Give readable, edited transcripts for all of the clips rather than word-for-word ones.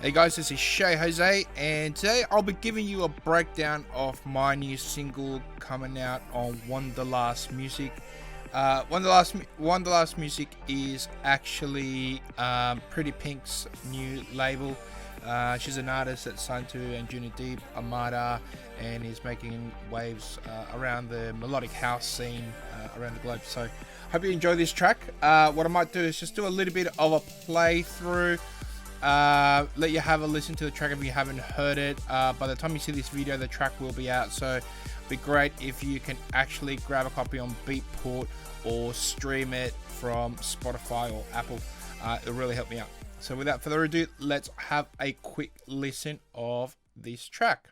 Hey guys, this is Shay Jose, and today I'll be giving you a breakdown of my new single coming out on Wanderlust Music. Wanderlust Music is actually Pretty Pink's new label. She's an artist that's signed to Anjuna Deep, Armada, and is making waves around the melodic house scene around the globe. So, hope you enjoy this track. What I might do is just do a little bit of a playthrough. Let you have a listen to the track if you haven't heard it. By the time you see this video, the track will be out, so it'd be great if you can actually grab a copy on Beatport or stream it from Spotify or Apple. It'll really help me out. So without further ado, let's have a quick listen of this track.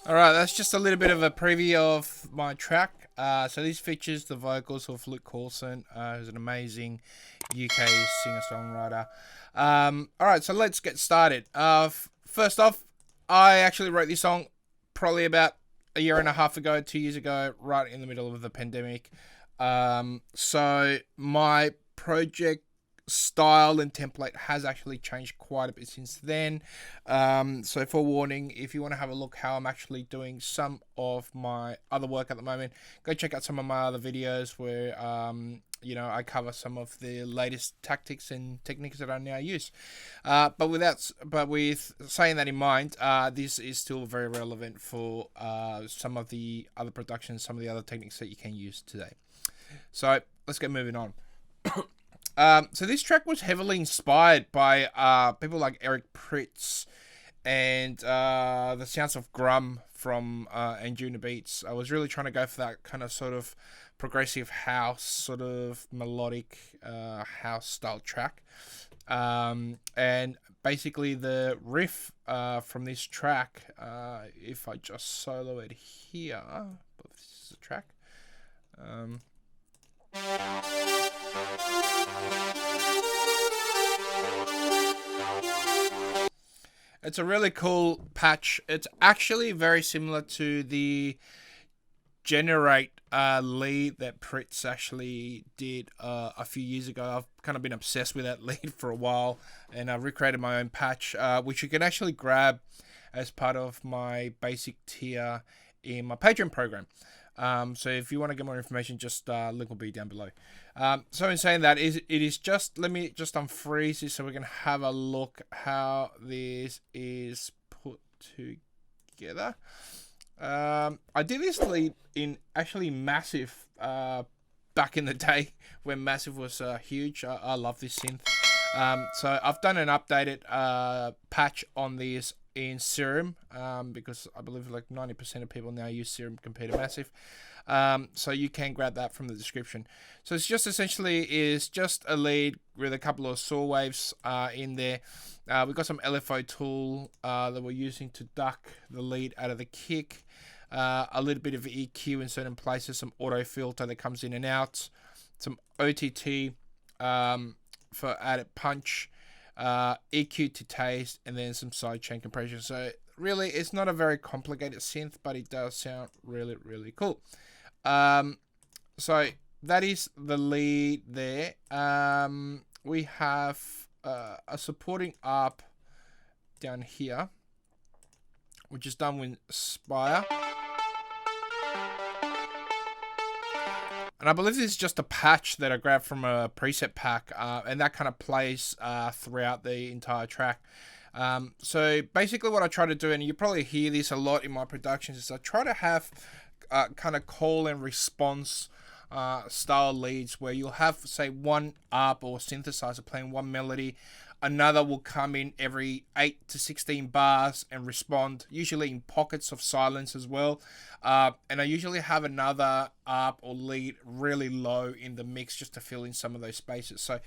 Alright, that's just a little bit of a preview of my track. So this features the vocals of Luke Coulson, who's an amazing UK singer-songwriter. Alright, so let's get started. First off, I actually wrote this song probably about a year and a half ago, 2 years ago, right in the middle of the pandemic. So my project style and template has actually changed quite a bit since then. So forewarning, if you want to have a look how I'm actually doing some of my other work at the moment, go check out some of my other videos where I cover some of the latest tactics and techniques that I now use. But with saying that in mind, this is still very relevant for some of the other productions, some of the other techniques that you can use today. So let's get moving on. So this track was heavily inspired by people like Eric Prydz and the Style of Grum from Anjuna Beats. I was really trying to go for that kind of sort of progressive house, sort of melodic house style track. And basically the riff from this track, if I just solo it here, but this is the track. It's a really cool patch. It's actually very similar to the Generate lead that Prydz actually did a few years ago. I've kind of been obsessed with that lead for a while, and I've recreated my own patch, which you can actually grab as part of my basic tier in my Patreon program. So if you want to get more information, just link will be down below. So in saying that, it is just, let me just unfreeze this so we can have a look how this is put together. I did this lead in actually Massive back in the day when Massive was huge. I love this synth. So I've done an updated patch on this in Serum, because I believe like 90% of people now use Serum compared to Massive. So you can grab that from the description. So it's just essentially is just a lead with a couple of saw waves in there. We've got some LFO tool that we're using to duck the lead out of the kick. A little bit of EQ in certain places, some auto filter that comes in and out, some OTT for added punch, EQ to taste, and then some sidechain compression. So really, it's not a very complicated synth, but it does sound really, really cool. So that is the lead there. We have a supporting arp down here, which is done with Spire. And I believe this is just a patch that I grabbed from a preset pack, and that kind of plays throughout the entire track. So basically what I try to do, and you probably hear this a lot in my productions, is I try to have kind of call and response style leads where you'll have, say, one ARP or synthesizer playing one melody. Another will come in every 8 to 16 bars and respond, usually in pockets of silence as well. And I usually have another ARP or lead really low in the mix just to fill in some of those spaces. So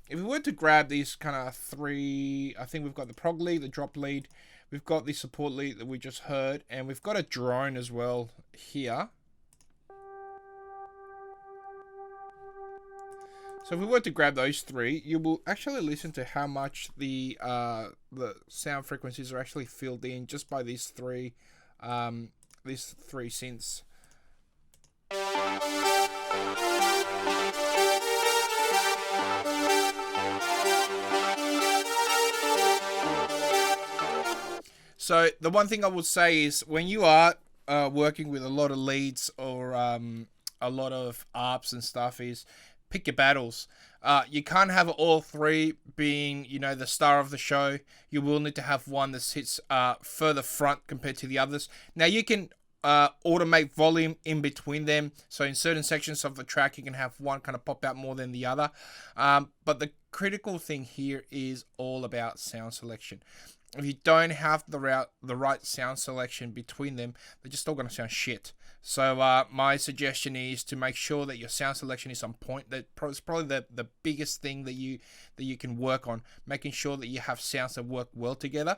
if we were to grab these kind of three, I think we've got the prog lead, the drop lead, we've got the support lead that we just heard, and we've got a drone as well here. So if we were to grab those three, you will actually listen to how much the sound frequencies are actually filled in just by these three synths. So the one thing I would say is when you are working with a lot of leads or a lot of ARPs and stuff, is pick your battles. You can't have all three being, the star of the show. You will need to have one that sits further front compared to the others. Now you can automate volume in between them. So in certain sections of the track, you can have one kind of pop out more than the other. But the critical thing here is all about sound selection. If you don't have the right sound selection between them, they're just all going to sound shit. So my suggestion is to make sure that your sound selection is on point. That's probably the biggest thing that you can work on, making sure that you have sounds that work well together.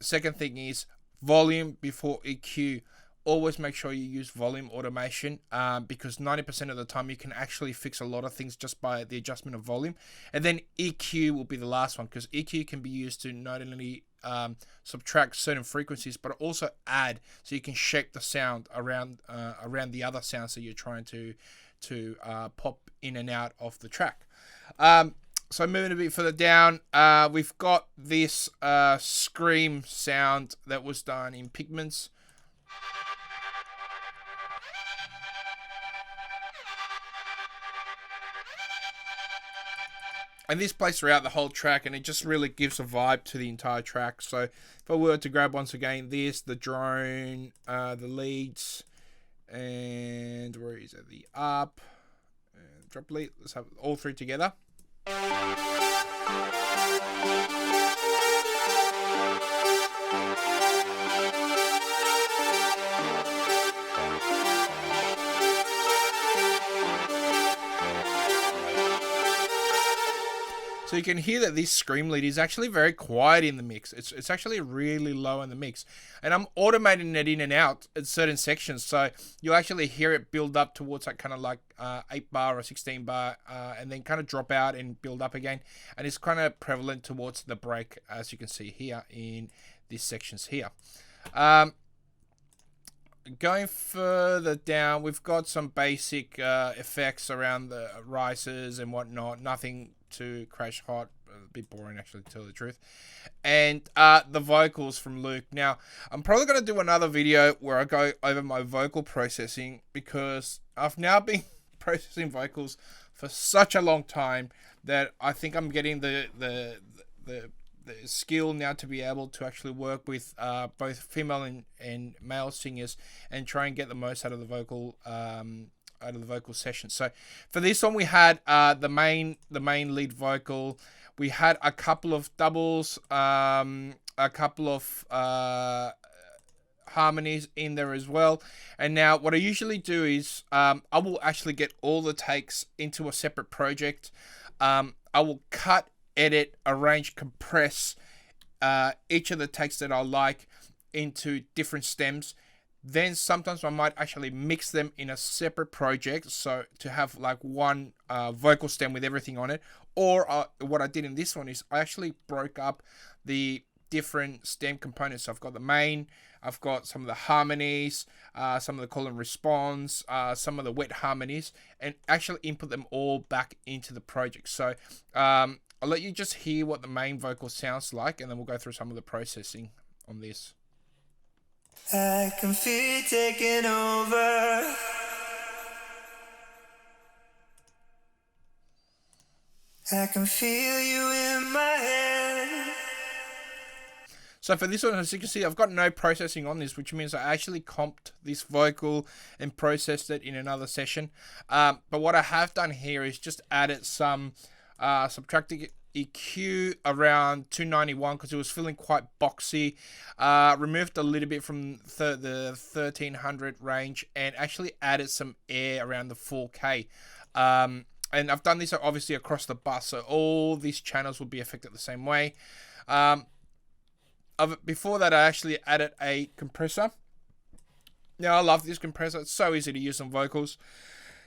Second thing is volume before EQ. Always make sure you use volume automation because 90% of the time you can actually fix a lot of things just by the adjustment of volume. And then EQ will be the last one, because EQ can be used to not only subtract certain frequencies but also add, so you can shape the sound around the other sounds that you're trying to pop in and out of the track. So moving a bit further down, we've got this scream sound that was done in Pigments. And this plays throughout the whole track, and it just really gives a vibe to the entire track. So if I were to grab once again this, the drone, the leads, and where is it? The ARP, and drop lead. Let's have all three together. So you can hear that this scream lead is actually very quiet in the mix. It's actually really low in the mix. And I'm automating it in and out at certain sections. So you'll actually hear it build up towards that kind of like 8 bar or 16 bar and then kind of drop out and build up again. And it's kind of prevalent towards the break, as you can see here in these sections here. Going further down, we've got some basic effects around the rises and whatnot. Nothing to crash hot, a bit boring actually, to tell the truth. And the vocals from Luke. Now, I'm probably going to do another video where I go over my vocal processing, because I've now been processing vocals for such a long time that I think I'm getting the skill now to be able to actually work with both female and male singers and try and get the most out of the vocal session. So for this one, we had the main lead vocal. We had a couple of doubles, a couple of harmonies in there as well. And now what I usually do is I will actually get all the takes into a separate project. I will cut, edit, arrange, compress each of the takes that I like into different stems. Then sometimes I might actually mix them in a separate project, so to have like one vocal stem with everything on it. Or what I did in this one is I actually broke up the different stem components. So I've got the main, I've got some of the harmonies, some of the call and response, some of the wet harmonies, and actually input them all back into the project. So I'll let you just hear what the main vocal sounds like, and then we'll go through some of the processing on this. I can feel you taking over. I can feel you in my head. So for this one, as you can see, I've got no processing on this, which means I actually comped this vocal and processed it in another session. But what I have done here is just added some subtracting EQ around 291 because it was feeling quite boxy. Removed a little bit from the 1300 range and actually added some air around the 4K. And I've done this obviously across the bus, so all these channels will be affected the same way. Before that, I actually added a compressor. Now, I love this compressor. It's so easy to use on vocals.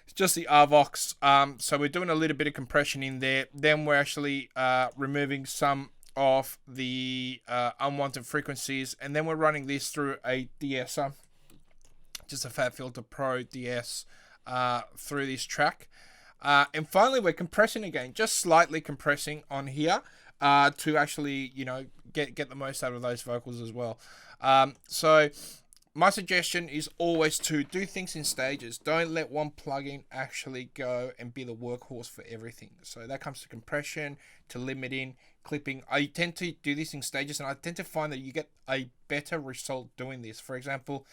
It's just the RVox. So we're doing a little bit of compression in there. Then we're actually removing some of the unwanted frequencies. And then we're running this through a de-esser. Just a FabFilter Pro DS through this track. And finally, we're compressing again. Just slightly compressing on here to actually, get the most out of those vocals as well. So my suggestion is always to do things in stages. Don't let one plugin actually go and be the workhorse for everything. So that comes to compression, to limiting, clipping. I tend to do this in stages, and I tend to find that you get a better result doing this. For example,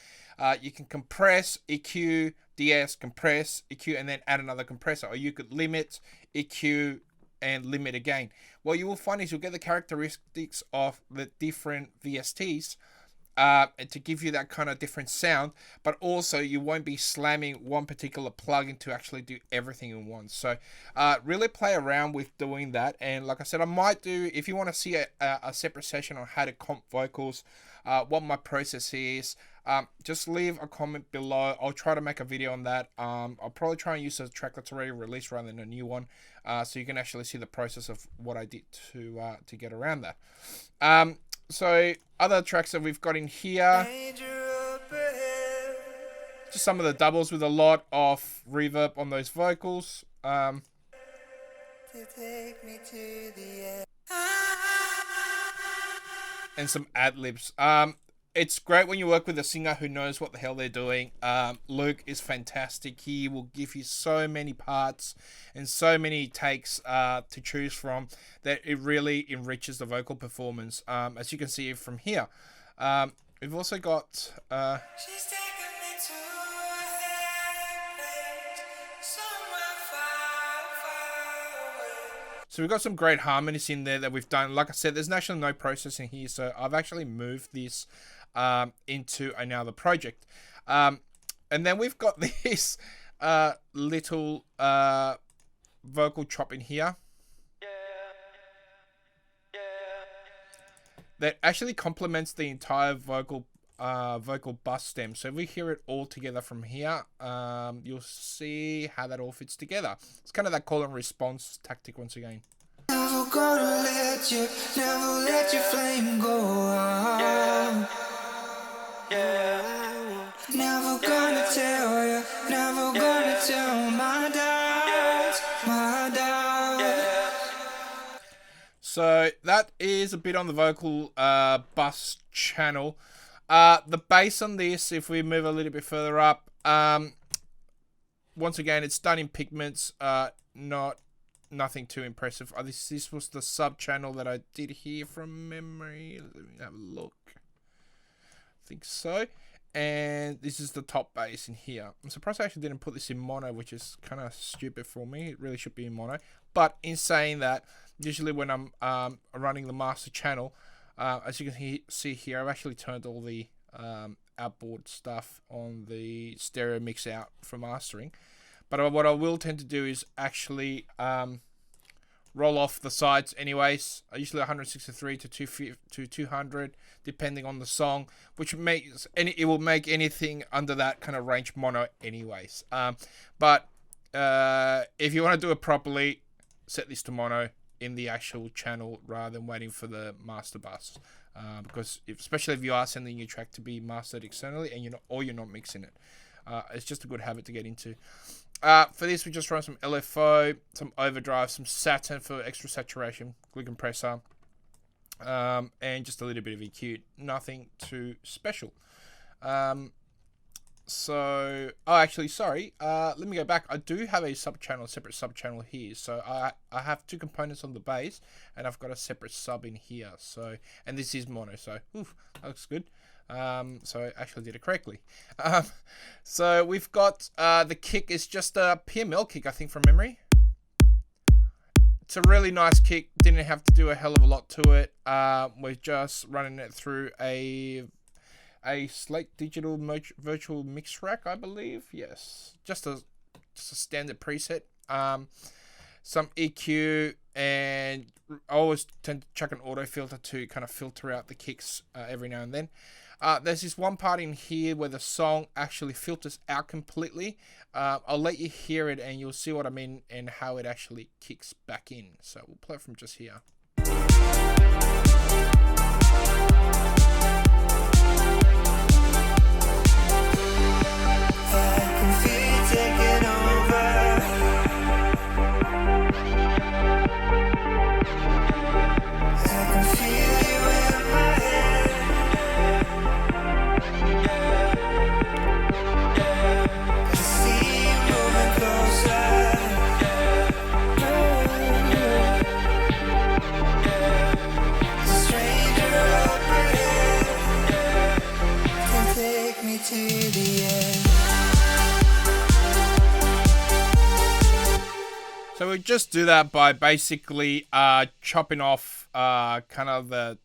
you can compress, EQ, DS, compress, EQ, and then add another compressor. Or you could limit, EQ, and limit again. What you will find is you'll get the characteristics of the different VSTs to give you that kind of different sound, but also you won't be slamming one particular plugin to actually do everything in one. So really play around with doing that. And like I said, I might do, if you want to see a separate session on how to comp vocals, what my process is, just leave a comment below. I'll try to make a video on that. I'll probably try and use a track that's already released rather than a new one, so you can actually see the process of what I did to get around that. So other tracks that we've got in here, just some of the doubles with a lot of reverb on those vocals. And some ad-libs. It's great when you work with a singer who knows what the hell they're doing. Luke is fantastic. He will give you so many parts and so many takes to choose from that it really enriches the vocal performance, as you can see from here. We've also got... So we've got some great harmonies in there that we've done. Like I said, there's actually no processing here, so I've actually moved this into another project. And then we've got this little vocal chop in here that actually complements the entire vocal bus stem. So if we hear it all together from here, you'll see how that all fits together. It's kind of that call and response tactic once again. Never gonna let you, never let your flame go out. Yeah. Never gonna tell you, never gonna tell my doubts, my doubts. So that is a bit on the vocal bus channel. The bass on this, if we move a little bit further up, once again, it's done in pigments, nothing too impressive. This was the sub channel that I did here from memory. Let me have a look. I think so. And this is the top bass in here. I'm surprised I actually didn't put this in mono, which is kind of stupid for me. It really should be in mono. But in saying that, usually when I'm running the master channel, as you can see here, I've actually turned all the outboard stuff on the stereo mix out for mastering. But what I will tend to do is actually roll off the sides anyways. Usually 163 to 200, depending on the song, which makes it will make anything under that kind of range mono anyways. But if you want to do it properly, set this to mono in the actual channel rather than waiting for the master bus, because especially if you are sending your track to be mastered externally and you're not mixing it, it's just a good habit to get into. For this, we just run some LFO, some overdrive, some Saturn for extra saturation, glue compressor, and just a little bit of EQ. Nothing too special. Oh, actually, sorry. Let me go back. I do have a separate sub channel here. So I have two components on the bass, and I've got a separate sub in here. So, and this is mono. So, oof, that looks good. So I actually did it correctly. So we've got the kick is just a PML kick, I think, from memory. It's a really nice kick. Didn't have to do a hell of a lot to it. We're just running it through a Slate Digital Virtual Mix Rack, I believe. Yes, just a standard preset. Some EQ, and I always tend to chuck an auto filter to kind of filter out the kicks every now and then. There's this one part in here where the song actually filters out completely. I'll let you hear it and you'll see what I mean and how it actually kicks back in. So we'll play it from just here. So we just do that by basically chopping off kind of the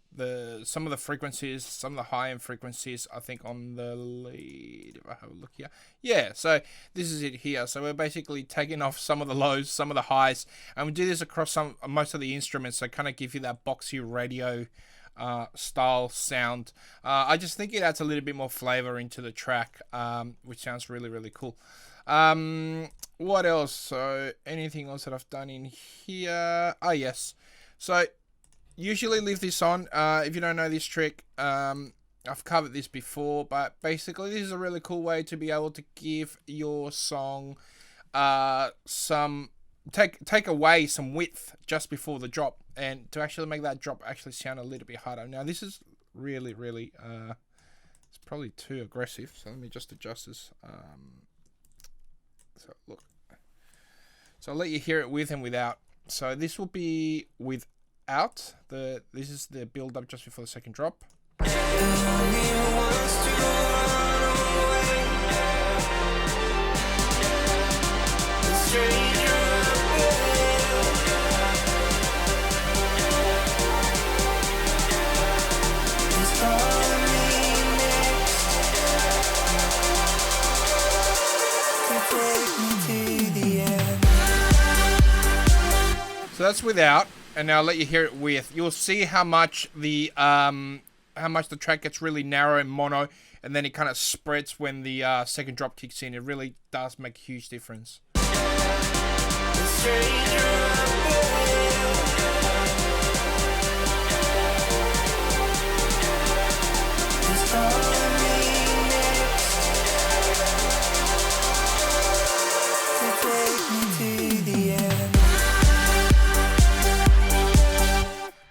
some of the frequencies, some of the high end frequencies, I think, on the lead. If I have a look here. Yeah, so this is it here. So we're basically taking off some of the lows, some of the highs, and we do this across most of the instruments, so kind of give you that boxy radio style sound. I just think it adds a little bit more flavor into the track, which sounds really, really cool. What else? So anything else that I've done in here? Oh, yes. So usually leave this on. If you don't know this trick, I've covered this before, but basically this is a really cool way to be able to give your song some take away some width just before the drop, and to actually make that drop actually sound a little bit harder. Now this is really it's probably too aggressive, so let me just adjust this. So look, so I'll let you hear it with and without. So this will be without this is the build up just before the second drop. So that's without, and now I'll let you hear it with. You'll see how much the track gets really narrow in mono, and then it kind of spreads when the second drop kicks in. It really does make a huge difference.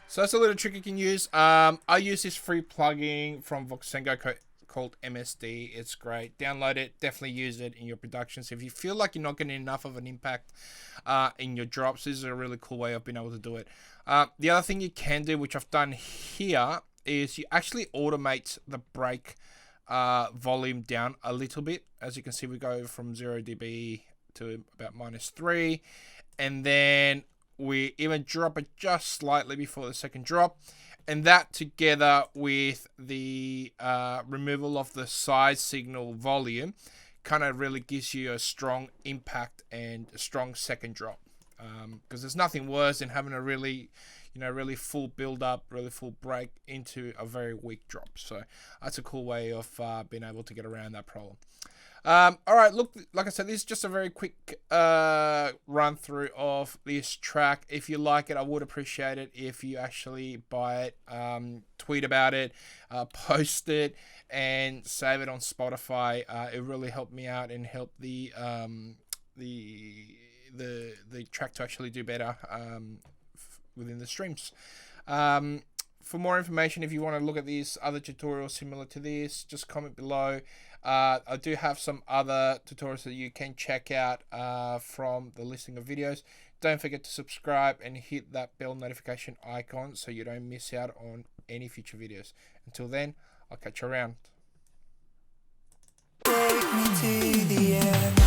So that's a little trick you can use. I use this free plugin from Voxengo called MSD. It's great. Download it. Definitely use it in your productions. If you feel like you're not getting enough of an impact in your drops, this is a really cool way of being able to do it. The other thing you can do, which I've done here, is you actually automate the break volume down a little bit. As you can see, we go from 0 dB to about -3, and then we even drop it just slightly before the second drop, and that together with the removal of the size signal volume kind of really gives you a strong impact and a strong second drop, because there's nothing worse than having a really full build up, really full break into a very weak drop. So that's a cool way of being able to get around that problem. All right, look, like I said, this is just a very quick run through of this track. If you like it, I would appreciate it if you actually buy it, tweet about it, post it, and save it on Spotify. It really helped me out and helped the track to actually do better within the streams. For more information, if you want to look at these other tutorials similar to this, just comment below. I do have some other tutorials that you can check out from the listing of videos. Don't forget to subscribe and hit that bell notification icon so you don't miss out on any future videos. Until then, I'll catch you around. Take me to the end.